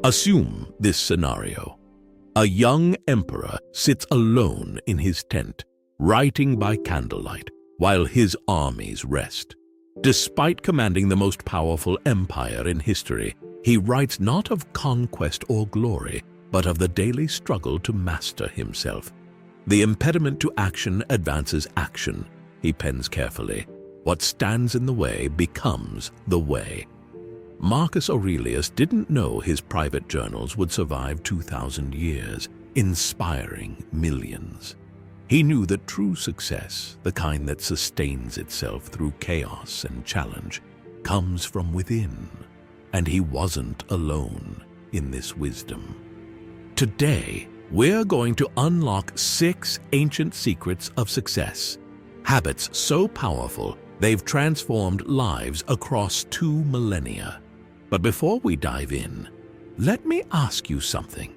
Assume this scenario. A young emperor sits alone in his tent, writing by candlelight, while his armies rest. Despite commanding the most powerful empire in history, he writes not of conquest or glory, but of the daily struggle to master himself. The impediment to action advances action, he pens carefully. What stands in the way becomes the way. Marcus Aurelius didn't know his private journals would survive 2,000 years, inspiring millions. He knew that true success, the kind that sustains itself through chaos and challenge, comes from within, and he wasn't alone in this wisdom. Today, we're going to unlock 6 ancient secrets of success, habits so powerful they've transformed lives across 2 millennia. But before we dive in, let me ask you something.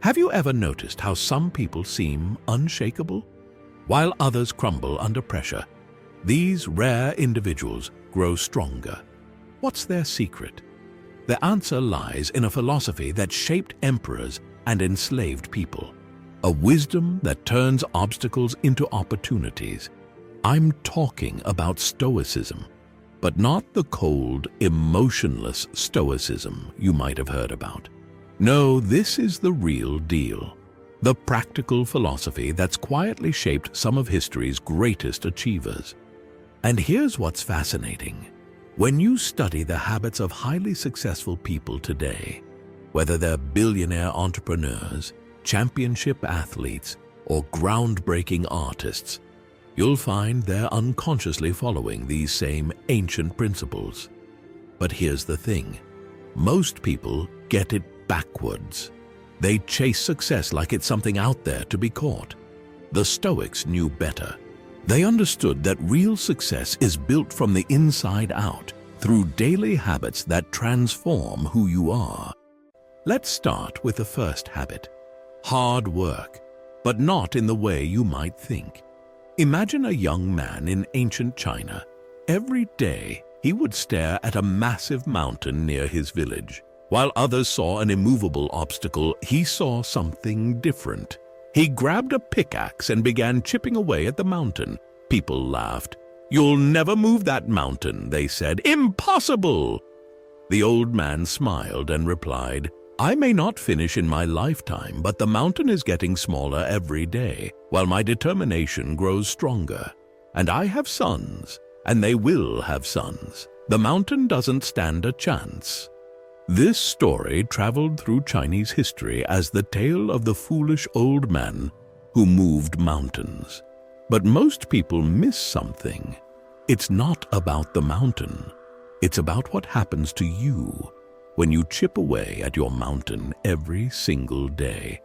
Have you ever noticed how some people seem unshakable, while others crumble under pressure? These rare individuals grow stronger. What's their secret? The answer lies in a philosophy that shaped emperors and enslaved people, a wisdom that turns obstacles into opportunities. I'm talking about Stoicism, but not the cold, emotionless Stoicism you might have heard about. No, this is the real deal. The practical philosophy that's quietly shaped some of history's greatest achievers. And here's what's fascinating. When you study the habits of highly successful people today, whether they're billionaire entrepreneurs, championship athletes, or groundbreaking artists, you'll find they're unconsciously following these same ancient principles. But here's the thing. Most people get it backwards. They chase success like it's something out there to be caught. The Stoics knew better. They understood that real success is built from the inside out, through daily habits that transform who you are. Let's start with the first habit: hard work, but not in the way you might think. Imagine a young man in ancient China. Every day, he would stare at a massive mountain near his village. While others saw an immovable obstacle, he saw something different. He grabbed a pickaxe and began chipping away at the mountain. People laughed. "You'll never move that mountain," they said. "Impossible!" The old man smiled and replied, "I may not finish in my lifetime, but the mountain is getting smaller every day, while my determination grows stronger. And I have sons, and they will have sons. The mountain doesn't stand a chance." This story traveled through Chinese history as the tale of the foolish old man who moved mountains. But most people miss something. It's not about the mountain. It's about what happens to you when you chip away at your mountain every single day.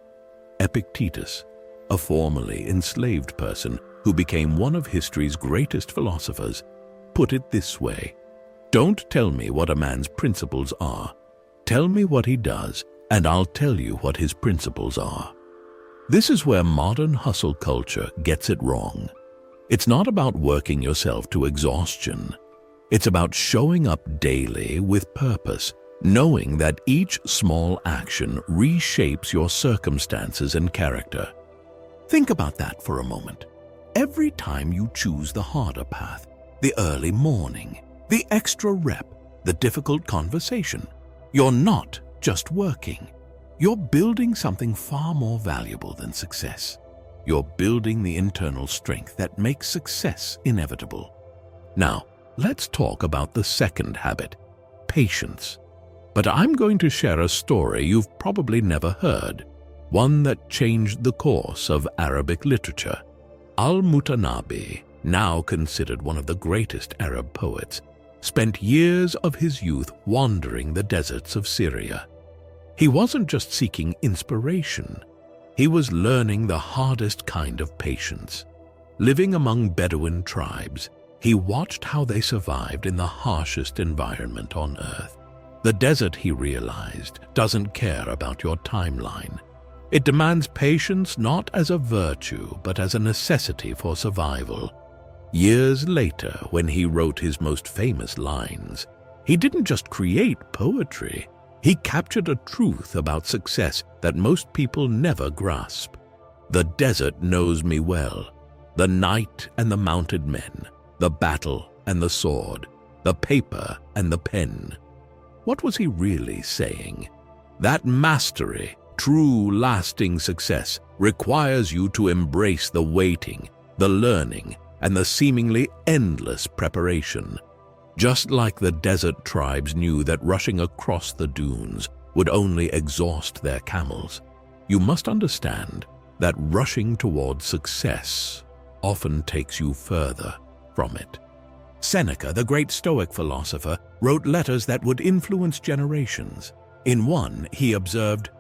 Epictetus, a formerly enslaved person who became one of history's greatest philosophers, put it this way: "Don't tell me what a man's principles are. Tell me what he does, and I'll tell you what his principles are." This is where modern hustle culture gets it wrong. It's not about working yourself to exhaustion. It's about showing up daily with purpose, knowing that each small action reshapes your circumstances and character. Think about that for a moment. Every time you choose the harder path, the early morning, the extra rep, the difficult conversation, you're not just working. You're building something far more valuable than success. You're building the internal strength that makes success inevitable. Now, let's talk about the second habit: patience. But I'm going to share a story you've probably never heard, one that changed the course of Arabic literature. Al-Mutanabi, now considered one of the greatest Arab poets, spent years of his youth wandering the deserts of Syria. He wasn't just seeking inspiration. He was learning the hardest kind of patience. Living among Bedouin tribes, he watched how they survived in the harshest environment on earth. The desert, he realized, doesn't care about your timeline. It demands patience not as a virtue, but as a necessity for survival. Years later, when he wrote his most famous lines, he didn't just create poetry. He captured a truth about success that most people never grasp. The desert knows me well, the night and the mounted men, the battle and the sword, the paper and the pen. What was he really saying? That mastery, true lasting success, requires you to embrace the waiting, the learning, and the seemingly endless preparation. Just like the desert tribes knew that rushing across the dunes would only exhaust their camels, you must understand that rushing towards success often takes you further from it. Seneca, the great Stoic philosopher, wrote letters that would influence generations. In one, he observed,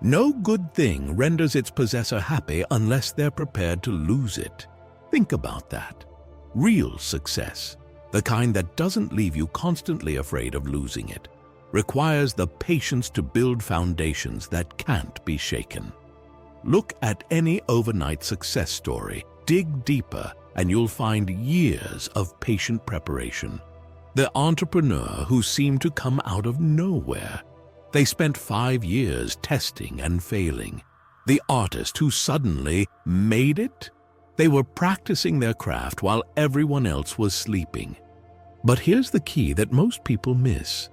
"No good thing renders its possessor happy unless they're prepared to lose it." Think about that. Real success, the kind that doesn't leave you constantly afraid of losing it, requires the patience to build foundations that can't be shaken. Look at any overnight success story, dig deeper, and you'll find years of patient preparation. The entrepreneur who seemed to come out of nowhere. They spent 5 years testing and failing. The artist who suddenly made it. They were practicing their craft while everyone else was sleeping. But here's the key that most people miss.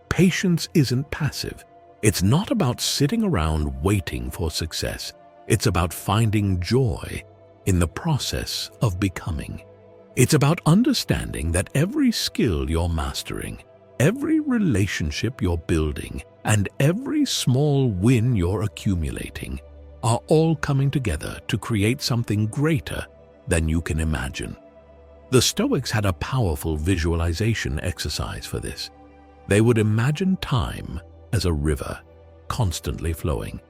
Patience isn't passive. It's not about sitting around waiting for success. It's about finding joy in the process of becoming. It's about understanding that every skill you're mastering, every relationship you're building, and every small win you're accumulating are all coming together to create something greater than you can imagine. The Stoics had a powerful visualization exercise for this. They would imagine time as a river, constantly flowing.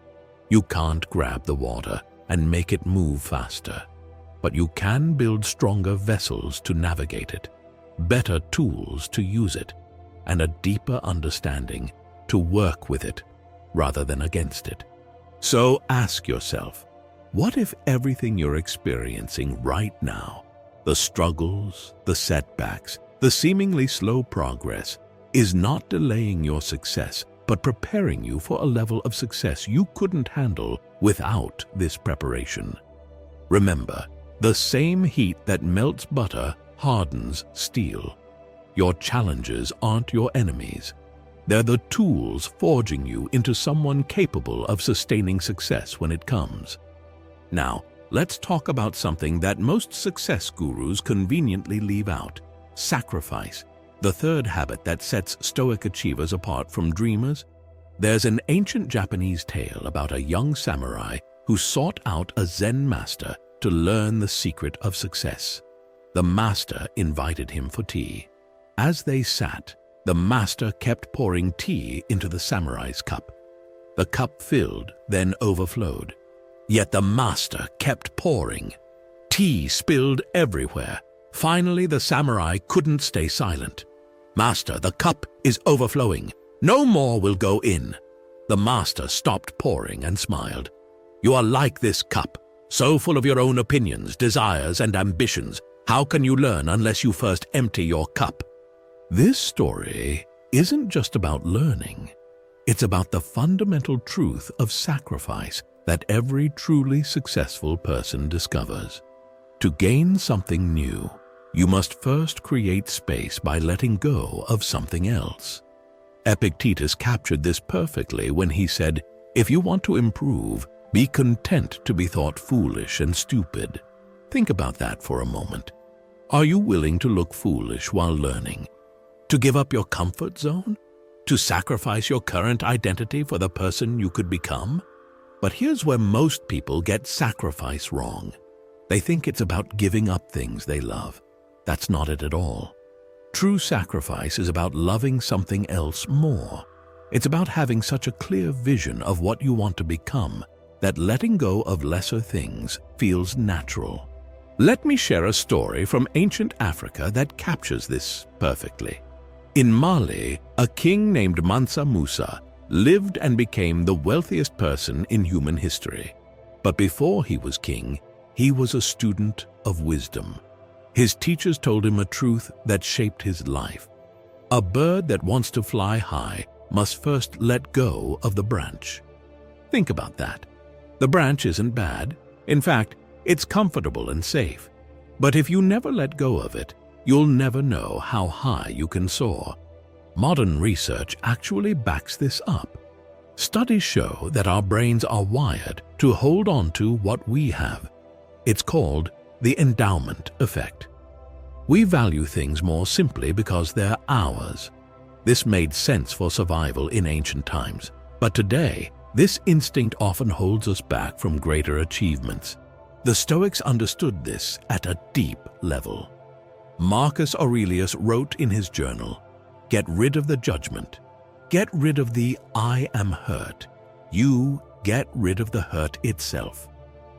You can't grab the water and make it move faster, but you can build stronger vessels to navigate it, better tools to use it, and a deeper understanding to work with it rather than against it. So ask yourself, what if everything you're experiencing right now, the struggles, the setbacks, the seemingly slow progress, is not delaying your success, but preparing you for a level of success you couldn't handle without this preparation? Remember, the same heat that melts butter hardens steel. Your challenges aren't your enemies. They're the tools forging you into someone capable of sustaining success when it comes. Now, let's talk about something that most success gurus conveniently leave out: sacrifice, the third habit that sets Stoic achievers apart from dreamers. There's an ancient Japanese tale about a young samurai who sought out a Zen master to learn the secret of success. The master invited him for tea. As they sat, the master kept pouring tea into the samurai's cup. The cup filled, then overflowed. Yet the master kept pouring. Tea spilled everywhere. Finally, the samurai couldn't stay silent. "Master, the cup is overflowing. No more will go in." The master stopped pouring and smiled. "You are like this cup, so full of your own opinions, desires, and ambitions. How can you learn unless you first empty your cup?" This story isn't just about learning. It's about the fundamental truth of sacrifice that every truly successful person discovers. To gain something new, you must first create space by letting go of something else. Epictetus captured this perfectly when he said, "If you want to improve, be content to be thought foolish and stupid." Think about that for a moment. Are you willing to look foolish while learning? To give up your comfort zone? To sacrifice your current identity for the person you could become? But here's where most people get sacrifice wrong. They think it's about giving up things they love. That's not it at all. True sacrifice is about loving something else more. It's about having such a clear vision of what you want to become that letting go of lesser things feels natural. Let me share a story from ancient Africa that captures this perfectly. In Mali, a king named Mansa Musa lived and became the wealthiest person in human history. But before he was king, he was a student of wisdom. His teachers told him a truth that shaped his life. A bird that wants to fly high must first let go of the branch. Think about that. The branch isn't bad. In fact, it's comfortable and safe. But if you never let go of it, you'll never know how high you can soar. Modern research actually backs this up. Studies show that our brains are wired to hold on to what we have. It's called the endowment effect. We value things more simply because they're ours. This made sense for survival in ancient times, but today, this instinct often holds us back from greater achievements. The Stoics understood this at a deep level. Marcus Aurelius wrote in his journal, "Get rid of the judgment. Get rid of the I am hurt. You get rid of the hurt itself."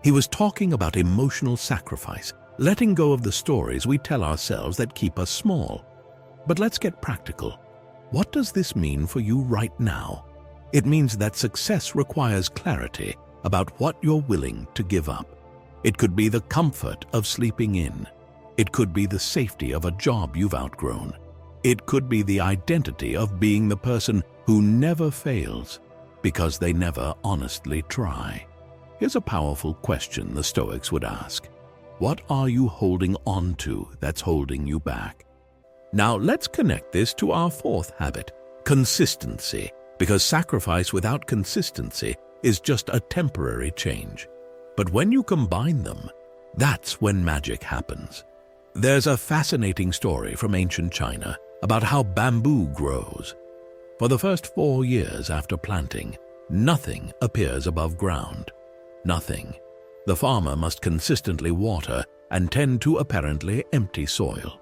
He was talking about emotional sacrifice, letting go of the stories we tell ourselves that keep us small. But let's get practical. What does this mean for you right now? It means that success requires clarity about what you're willing to give up. It could be the comfort of sleeping in. It could be the safety of a job you've outgrown. It could be the identity of being the person who never fails because they never honestly try. Here's a powerful question the Stoics would ask. What are you holding on to that's holding you back? Now let's connect this to our fourth habit, consistency, because sacrifice without consistency is just a temporary change. But when you combine them, that's when magic happens. There's a fascinating story from ancient China about how bamboo grows. For the first 4 years after planting, nothing appears above ground. Nothing. The farmer must consistently water and tend to apparently empty soil.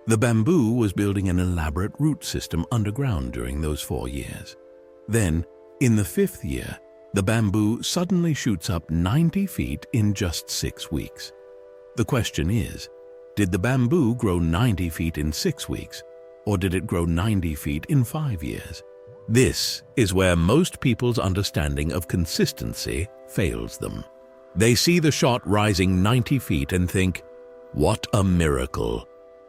The bamboo was building an elaborate root system underground during those 4 years. Then, in the 5th year, the bamboo suddenly shoots up 90 feet in just 6 weeks. The question is, did the bamboo grow 90 feet in 6 weeks, or did it grow 90 feet in 5 years? This is where most people's understanding of consistency fails them. They see the shot rising 90 feet and think, what a miracle.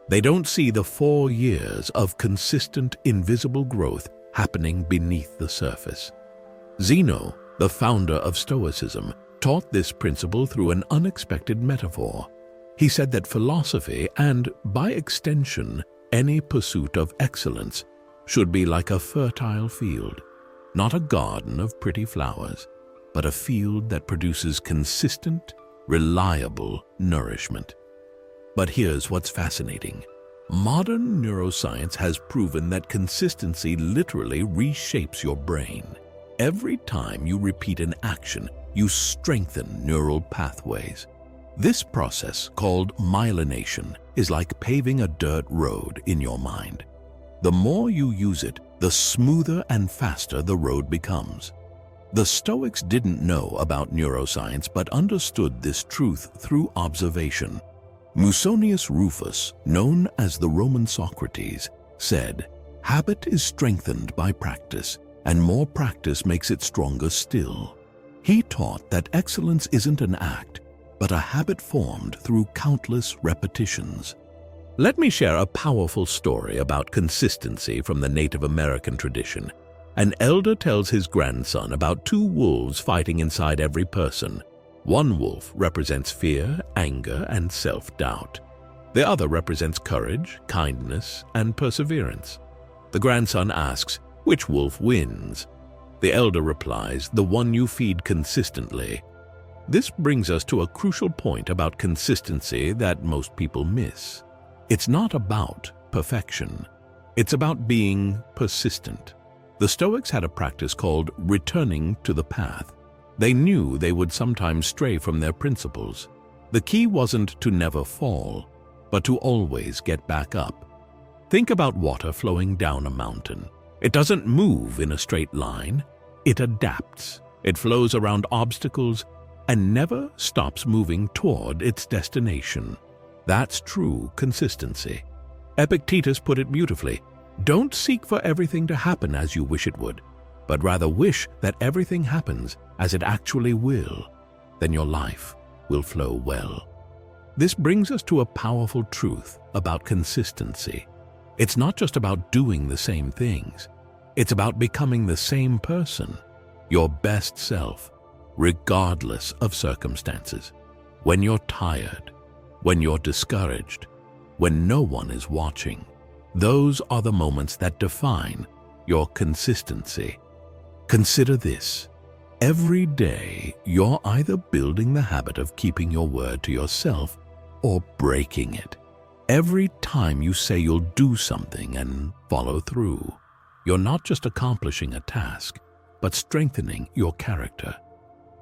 They don't see the 4 years of consistent, invisible growth happening beneath the surface. Zeno, the founder of Stoicism, taught this principle through an unexpected metaphor. He said that philosophy, and by extension, any pursuit of excellence, should be like a fertile field, not a garden of pretty flowers, but a field that produces consistent, reliable nourishment. But here's what's fascinating. Modern neuroscience has proven that consistency literally reshapes your brain. Every time you repeat an action, you strengthen neural pathways. This process, called myelination, is like paving a dirt road in your mind. The more you use it, the smoother and faster the road becomes. The Stoics didn't know about neuroscience but understood this truth through observation. Musonius Rufus, known as the Roman Socrates, said, "Habit is strengthened by practice, and more practice makes it stronger still." He taught that excellence isn't an act, but a habit formed through countless repetitions. Let me share a powerful story about consistency from the Native American tradition. An elder tells his grandson about 2 wolves fighting inside every person. One wolf represents fear, anger, and self-doubt. The other represents courage, kindness, and perseverance. The grandson asks, which wolf wins? The elder replies, the one you feed consistently. This brings us to a crucial point about consistency that most people miss. It's not about perfection. It's about being persistent. The Stoics had a practice called returning to the path. They knew they would sometimes stray from their principles. The key wasn't to never fall, but to always get back up. Think about water flowing down a mountain. It doesn't move in a straight line. It adapts. It flows around obstacles and never stops moving toward its destination. That's true consistency. Epictetus put it beautifully. Don't seek for everything to happen as you wish it would, but rather wish that everything happens as it actually will. Then your life will flow well. This brings us to a powerful truth about consistency. It's not just about doing the same things. It's about becoming the same person, your best self, regardless of circumstances. When you're tired, when you're discouraged, when no one is watching, those are the moments that define your consistency. Consider this. Every day, you're either building the habit of keeping your word to yourself or breaking it. Every time you say you'll do something and follow through, you're not just accomplishing a task, but strengthening your character.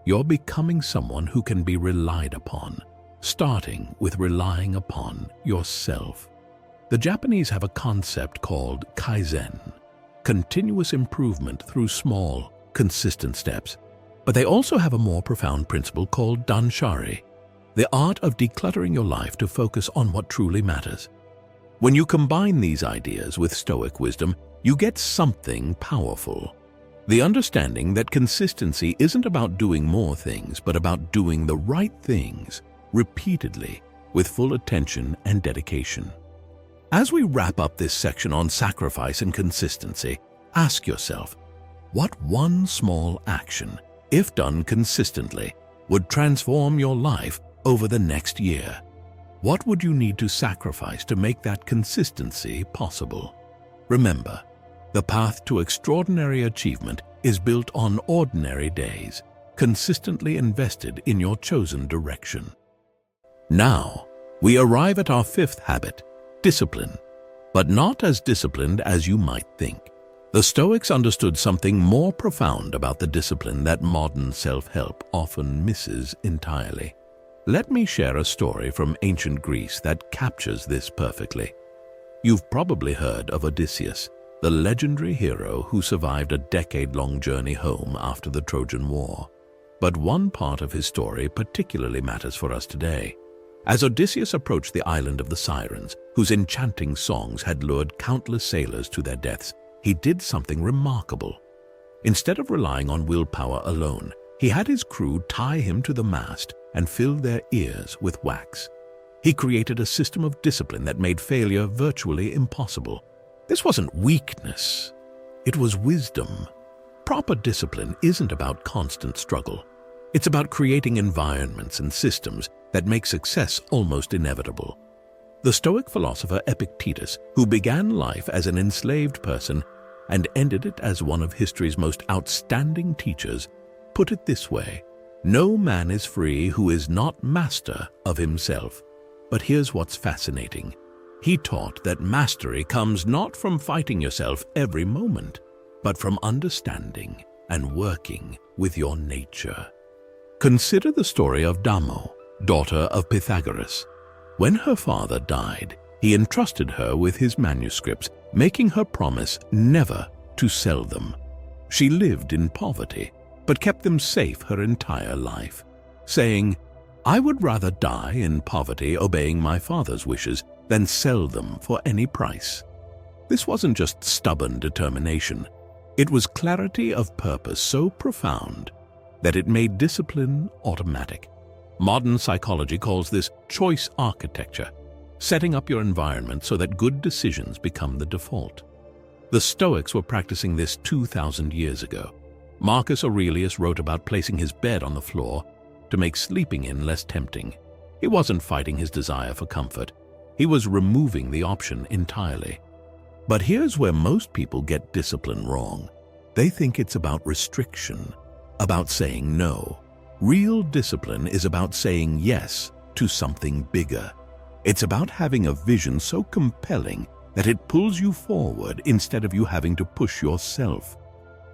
You're becoming someone who can be relied upon, starting with relying upon yourself. The Japanese have a concept called kaizen, continuous improvement through small, consistent steps. But they also have a more profound principle called danshari, the art of decluttering your life to focus on what truly matters. When you combine these ideas with Stoic wisdom, you get something powerful. The understanding that consistency isn't about doing more things, but about doing the right things repeatedly with full attention and dedication. As we wrap up this section on sacrifice and consistency, ask yourself, what one small action, if done consistently, would transform your life over the next year? What would you need to sacrifice to make that consistency possible? Remember, the path to extraordinary achievement is built on ordinary days, consistently invested in your chosen direction. Now, we arrive at our fifth habit, discipline, but not as disciplined as you might think. The Stoics understood something more profound about the discipline that modern self-help often misses entirely. Let me share a story from ancient Greece that captures this perfectly. You've probably heard of Odysseus, the legendary hero who survived a decade-long journey home after the Trojan War. But one part of his story particularly matters for us today. As Odysseus approached the island of the Sirens, whose enchanting songs had lured countless sailors to their deaths, he did something remarkable. Instead of relying on willpower alone, he had his crew tie him to the mast and fill their ears with wax. He created a system of discipline that made failure virtually impossible. This wasn't weakness, it was wisdom. Proper discipline isn't about constant struggle. It's about creating environments and systems that make success almost inevitable. The Stoic philosopher Epictetus, who began life as an enslaved person and ended it as one of history's most outstanding teachers, put it this way: no man is free who is not master of himself. But here's what's fascinating. He taught that mastery comes not from fighting yourself every moment, but from understanding and working with your nature. Consider the story of Damo, daughter of Pythagoras. When her father died, he entrusted her with his manuscripts, making her promise never to sell them. She lived in poverty, but kept them safe her entire life, saying, "I would rather die in poverty obeying my father's wishes than sell them for any price." This wasn't just stubborn determination. It was clarity of purpose so profound that it made discipline automatic. Modern psychology calls this choice architecture, setting up your environment so that good decisions become the default. The Stoics were practicing this 2,000 years ago. Marcus Aurelius wrote about placing his bed on the floor to make sleeping in less tempting. He wasn't fighting his desire for comfort. He was removing the option entirely. But here's where most people get discipline wrong. They think it's about restriction, about saying no. Real discipline is about saying yes to something bigger. It's about having a vision so compelling that it pulls you forward instead of you having to push yourself.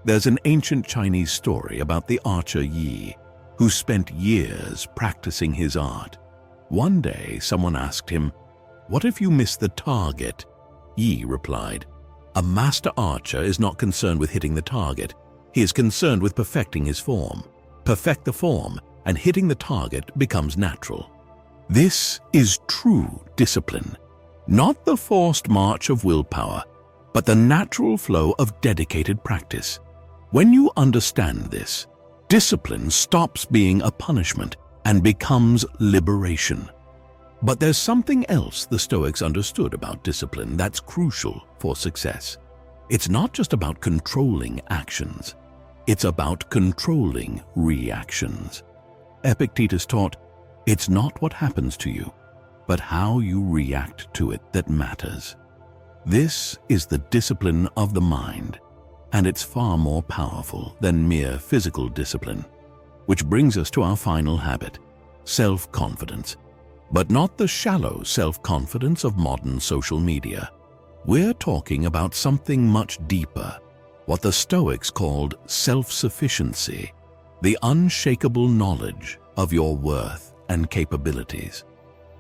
There's an ancient Chinese story about the archer Yi, who spent years practicing his art. One day, someone asked him, "What if you miss the target?" Yi replied, "A master archer is not concerned with hitting the target. He is concerned with perfecting his form. Perfect the form, and hitting the target becomes natural." This is true discipline, not the forced march of willpower, but the natural flow of dedicated practice. When you understand this, discipline stops being a punishment and becomes liberation. But there's something else the Stoics understood about discipline that's crucial for success. It's not just about controlling actions. It's about controlling reactions. Epictetus taught, it's not what happens to you, but how you react to it that matters. This is the discipline of the mind, and it's far more powerful than mere physical discipline. Which brings us to our final habit, self-confidence. But not the shallow self-confidence of modern social media. We're talking about something much deeper, what the Stoics called self-sufficiency, the unshakable knowledge of your worth and capabilities.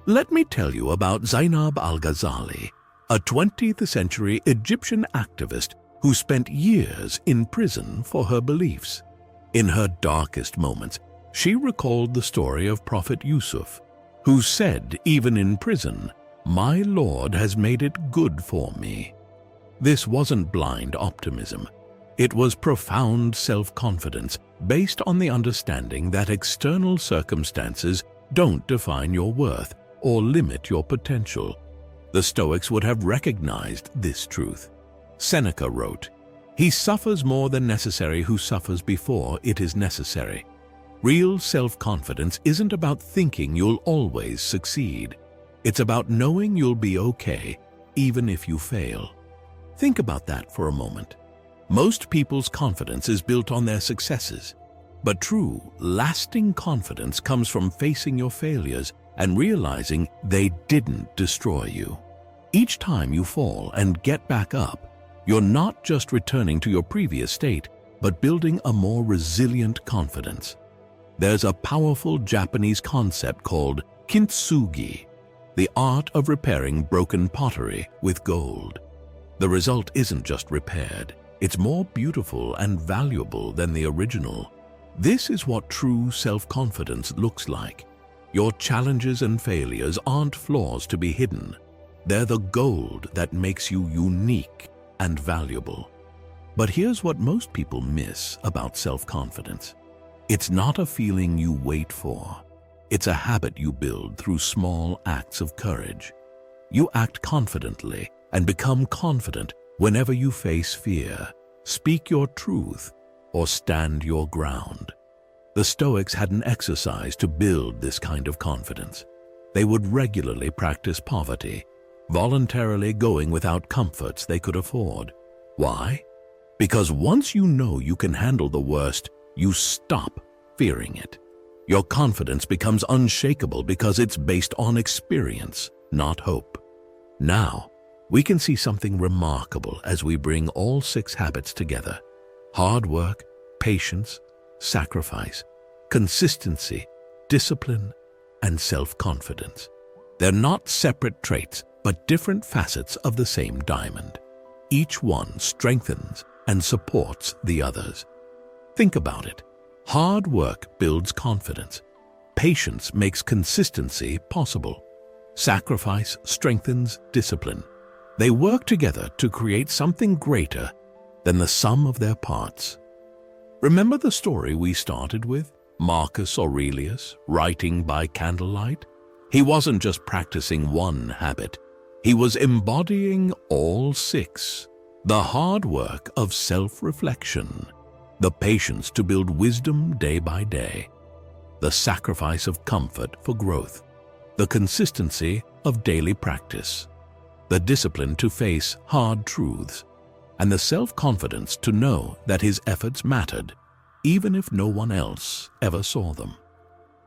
Let me tell you about Zainab al-Ghazali, a 20th century Egyptian activist who spent years in prison for her beliefs. In her darkest moments, she recalled the story of Prophet Yusuf, who said, even in prison, "My Lord has made it good for me." This wasn't blind optimism. It was profound self-confidence based on the understanding that external circumstances don't define your worth or limit your potential. The Stoics would have recognized this truth. Seneca wrote, "He suffers more than necessary who suffers before it is necessary." Real self-confidence isn't about thinking you'll always succeed. It's about knowing you'll be okay, even if you fail. Think about that for a moment. Most people's confidence is built on their successes. But true, lasting confidence comes from facing your failures and realizing they didn't destroy you. Each time you fall and get back up, you're not just returning to your previous state, but building a more resilient confidence. There's a powerful Japanese concept called kintsugi, the art of repairing broken pottery with gold. The result isn't just repaired, it's more beautiful and valuable than the original. This is what true self-confidence looks like. Your challenges and failures aren't flaws to be hidden. They're the gold that makes you unique and valuable. But here's what most people miss about self-confidence. It's not a feeling you wait for. It's a habit you build through small acts of courage. You act confidently and become confident whenever you face fear, speak your truth, or stand your ground. The Stoics had an exercise to build this kind of confidence. They would regularly practice poverty, voluntarily going without comforts they could afford. Why? Because once you know you can handle the worst, you stop fearing it. Your confidence becomes unshakable because it's based on experience, not hope. Now, we can see something remarkable as we bring all 6 habits together. Hard work, patience, sacrifice, consistency, discipline, and self-confidence. They're not separate traits, but different facets of the same diamond. Each one strengthens and supports the others. Think about it. Hard work builds confidence. Patience makes consistency possible. Sacrifice strengthens discipline. They work together to create something greater than the sum of their parts. Remember the story we started with? Marcus Aurelius, writing by candlelight? He wasn't just practicing one habit. He was embodying all 6. The hard work of self-reflection, the patience to build wisdom day by day, the sacrifice of comfort for growth, the consistency of daily practice, the discipline to face hard truths, and the self-confidence to know that his efforts mattered, even if no one else ever saw them.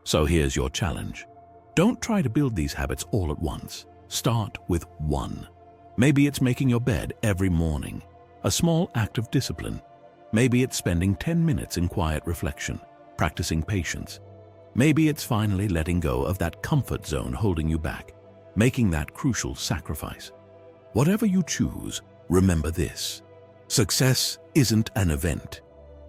So here's your challenge. Don't try to build these habits all at once. Start with 1. Maybe it's making your bed every morning, a small act of discipline. Maybe it's spending 10 minutes in quiet reflection, practicing patience. Maybe it's finally letting go of that comfort zone holding you back, making that crucial sacrifice. Whatever you choose, remember this. Success isn't an event.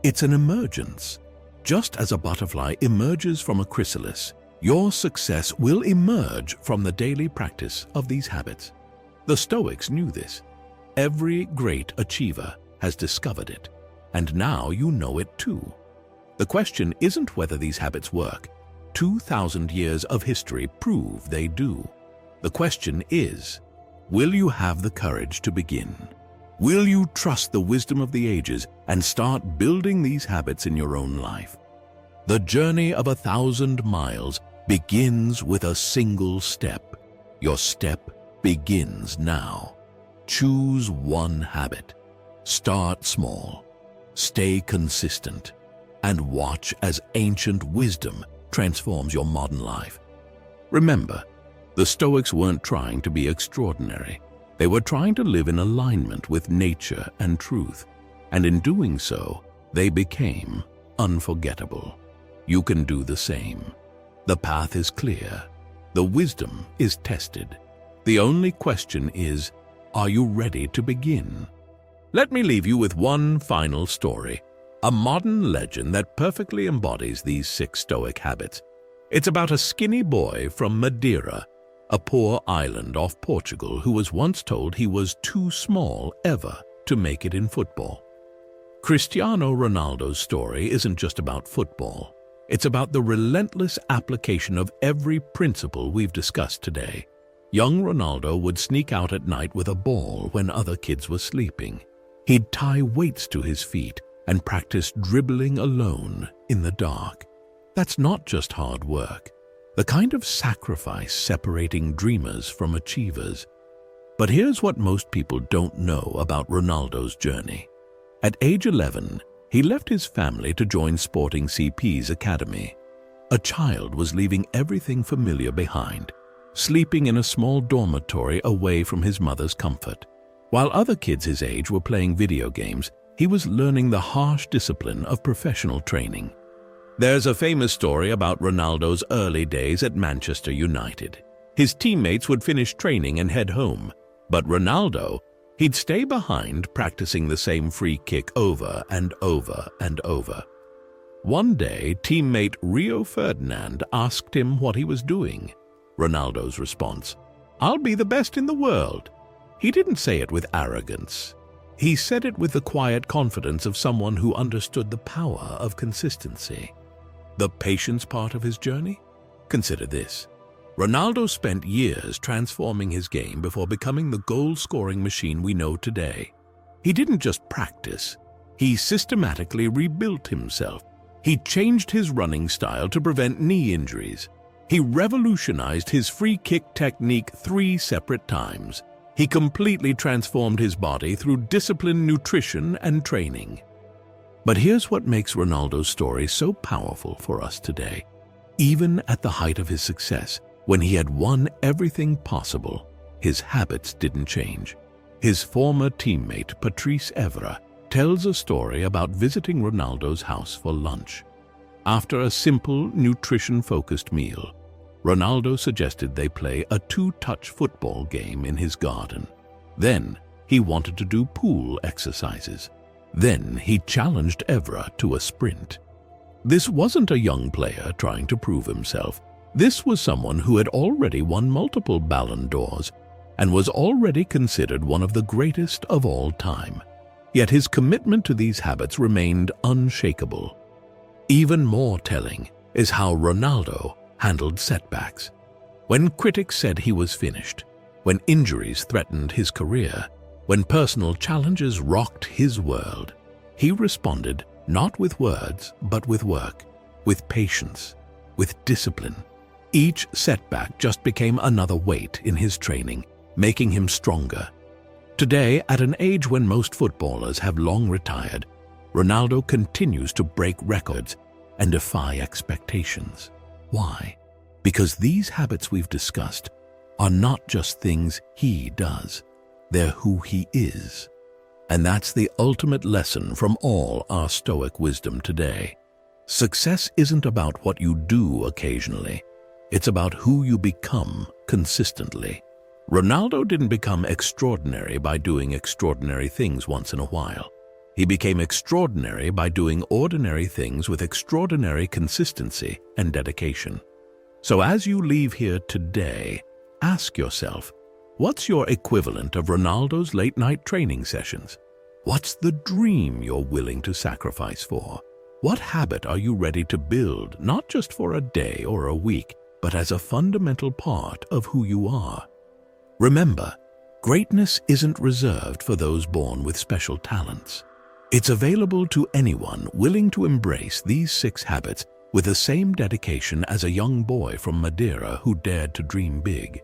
It's an emergence. Just as a butterfly emerges from a chrysalis, your success will emerge from the daily practice of these habits. The Stoics knew this. Every great achiever has discovered it, and now you know it too. The question isn't whether these habits work. 2,000 years of history prove they do. The question is, will you have the courage to begin? Will you trust the wisdom of the ages and start building these habits in your own life? The journey of 1,000 miles begins with a single step. Your step begins now. Choose one habit. Start small. Stay consistent. And watch as ancient wisdom transforms your modern life. Remember, the Stoics weren't trying to be extraordinary. They were trying to live in alignment with nature and truth. And in doing so, they became unforgettable. You can do the same. The path is clear. The wisdom is tested. The only question is, are you ready to begin? Let me leave you with one final story, a modern legend that perfectly embodies these 6 Stoic habits. It's about a skinny boy from Madeira, a poor island off Portugal, who was once told he was too small ever to make it in football. Cristiano Ronaldo's story isn't just about football. It's about the relentless application of every principle we've discussed today. Young Ronaldo would sneak out at night with a ball when other kids were sleeping. He'd tie weights to his feet and practice dribbling alone in the dark. That's not just hard work, the kind of sacrifice separating dreamers from achievers. But here's what most people don't know about Ronaldo's journey. At age 11, he left his family to join Sporting CP's academy. A child was leaving everything familiar behind, sleeping in a small dormitory away from his mother's comfort. While other kids his age were playing video games, he was learning the harsh discipline of professional training. There's a famous story about Ronaldo's early days at Manchester United. His teammates would finish training and head home, but Ronaldo, he'd stay behind practicing the same free kick over and over and over. One day, teammate Rio Ferdinand asked him what he was doing. Ronaldo's response, "I'll be the best in the world." He didn't say it with arrogance. He said it with the quiet confidence of someone who understood the power of consistency. The patience part of his journey? Consider this. Ronaldo spent years transforming his game before becoming the goal-scoring machine we know today. He didn't just practice. He systematically rebuilt himself. He changed his running style to prevent knee injuries. He revolutionized his free kick technique 3 separate times. He completely transformed his body through disciplined nutrition and training. But here's what makes Ronaldo's story so powerful for us today. Even at the height of his success, when he had won everything possible, his habits didn't change. His former teammate, Patrice Evra, tells a story about visiting Ronaldo's house for lunch. After a simple, nutrition-focused meal, Ronaldo suggested they play a 2-touch football game in his garden. Then, he wanted to do pool exercises. Then, he challenged Evra to a sprint. This wasn't a young player trying to prove himself. This was someone who had already won multiple Ballon d'Ors and was already considered one of the greatest of all time. Yet his commitment to these habits remained unshakable. Even more telling is how Ronaldo handled setbacks. When critics said he was finished, when injuries threatened his career, when personal challenges rocked his world, he responded not with words, but with work, with patience, with discipline. Each setback just became another weight in his training, making him stronger. Today, at an age when most footballers have long retired, Ronaldo continues to break records and defy expectations. Why? Because these habits we've discussed are not just things he does, they're who he is. And that's the ultimate lesson from all our Stoic wisdom today. Success isn't about what you do occasionally, it's about who you become consistently. Ronaldo didn't become extraordinary by doing extraordinary things once in a while. He became extraordinary by doing ordinary things with extraordinary consistency and dedication. So as you leave here today, ask yourself, what's your equivalent of Ronaldo's late-night training sessions? What's the dream you're willing to sacrifice for? What habit are you ready to build, not just for a day or a week, but as a fundamental part of who you are? Remember, Greatness isn't reserved for those born with special talents. It's available to anyone willing to embrace these 6 habits with the same dedication as a young boy from Madeira who dared to dream big.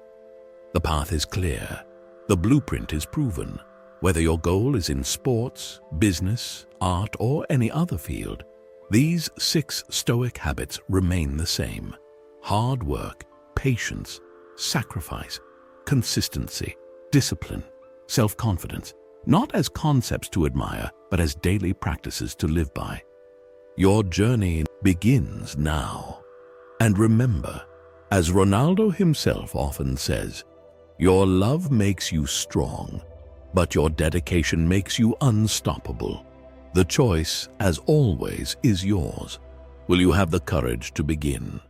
The path is clear. The blueprint is proven. Whether your goal is in sports, business, art, or any other field, these 6 Stoic habits remain the same. Hard work, patience, sacrifice, consistency, discipline, self-confidence, not as concepts to admire, but as daily practices to live by. Your journey begins now. And remember, as Ronaldo himself often says, your love makes you strong, but your dedication makes you unstoppable. The choice, as always, is yours. Will you have the courage to begin?